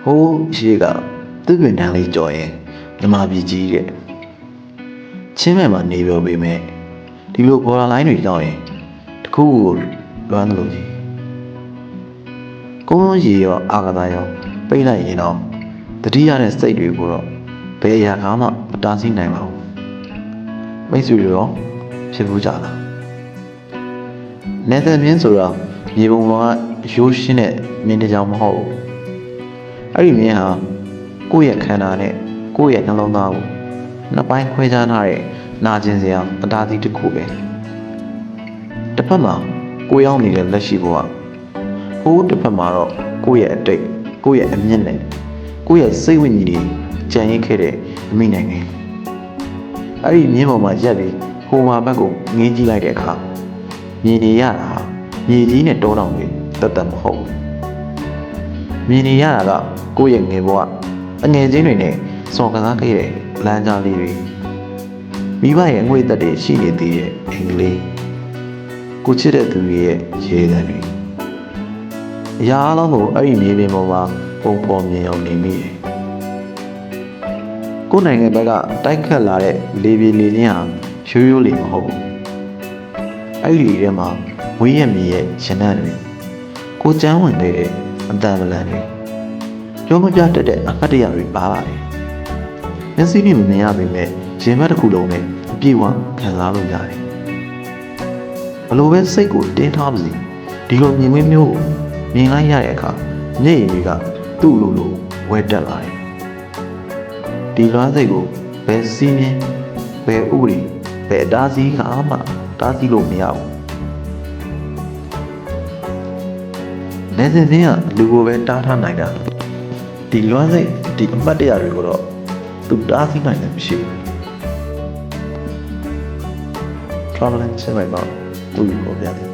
ဟိုးရှိကသူ့ပင်တန်းလေးကြော်ရင်မြမပြည်ကြီးတဲ့ချင်းမဲ့မှာနေပြောပေမဲ့ဒီလိုဘော်လာလိုင်းတွေကြောက်ရင်တခုကိုလွမ်းလို့ကြီးကုန်းရေရောအာကသာရောပိတ်လိုက်ရင်တော့တတိယတဲ့စိတ်တွေကိုတော့ဘယ်အရာမှမတားဆီးနိုင်ပါဘူးမိတ်ဆွေတွေရောဖြစ်ဘူးကြလားနယ်သက်မြင်းဆိုတော့မြေပုံပေါ်ကရိုးရှင်းတဲ့မြင်းတစ်ကြောင်မဟုတ်ဘူးအဲ့ဒီမြင်းဟာကိုယ့်ရဲ့ခန္ဓာနဲ့ကိုယ့်ရဲ့နှလုံးသားကိုနှစ်ပိုင်းခွဲခြားထားတဲ့နာကျင်စရာအတားအသီးတစ်ခုပဲတစ်ဖက်မှာကိုယ်ရောက်နေတဲ့လက်ရှိဘဝဟိုးတစ်ဖက်မှာတော့ကိုယ့်ရဲ့အတိတ်ကိုယ့်ရဲ့အမြင့်နဲ့ကိုယ့်ရဲ့စိတ်ဝိညာဉ်တွေကြံ့ရင်ခဲ့တဲ့အမိနိုင်ငံအဲ့ဒီမြင်းပေါ်မှာရက်ပြီးဟိုမှာဘက်ကိုငင်းကြည့်လိုက်တဲ့အခါမြင်နေရတာမြေကြီးနဲ့တောတောင်တွေတတ်တတ်မဟုတ်ဘူးမြင်နေရတာကကိုယ့်ရဲ့ငယ်ဘဝအငယ်ချင်းတွေနဲ့စော်ကစားခဲ့တဲ့လမ်းကြားလေးတွေမိဘရဲ့အငွေ့သက်တွေရှိနေသေးတဲ့အင်္ဂလိပ်ကိုချစ်တဲ့သူတွေရဲ့ရေသံတွေအရာအလုံးကိုအဲ့ဒီမြေပြင်ပေါ်မှာပုံပေါ်မြင်အောင်နေမိတယ်ကိုယ်နိုင်ငံဘက်ကတိုက်ခတ်လာတဲ့လေပြေလေချင်းဟာရိုးရိုးလေးမဟုတ်ဘူးအဲ့ဒီထဲမှာဝေးရမြေရဲ့ရှင်နှံ့တွေကိုကျန်းဝင်နေတဲ့အတန်ပလန်တွေကြောမပြတတ်တဲ့အဖတ်တရားတွေပါပါတယ်မျက်စိနဲ့မမြင်ရပေမဲ့ရင်ဘတ်တစ်ခုလုံးနဲ့အပြည့်အဝခံစားလို့ရတယ်ဘလို့ပဲစိတ်ကိုတင်းထားပါစေဒီလိုမြင်ကွင်းမျိုးကိုမြင်လိုက်ရတဲ့အခါမျက်ရည်တွေကသူ့လိုဝဲတက်လာတယ်ဒီလွမ်းစိတ်ကိုဘယ်စီးမြင်ဘယ်ဥပဒေဘယ်တားစီးကမှတားစီးလို့မရဘူးနေစဉ်စဉ်ကလူကိုပဲတားထားနိုင်တာဒီလွမ်းစိတ်ဒီအမှတ်တရတွေကိုတော့သူတားဆီးနိုင်တယ်မရှိဘူး traveling ဆက်လိုက်ပါဦးကိုပြတယ်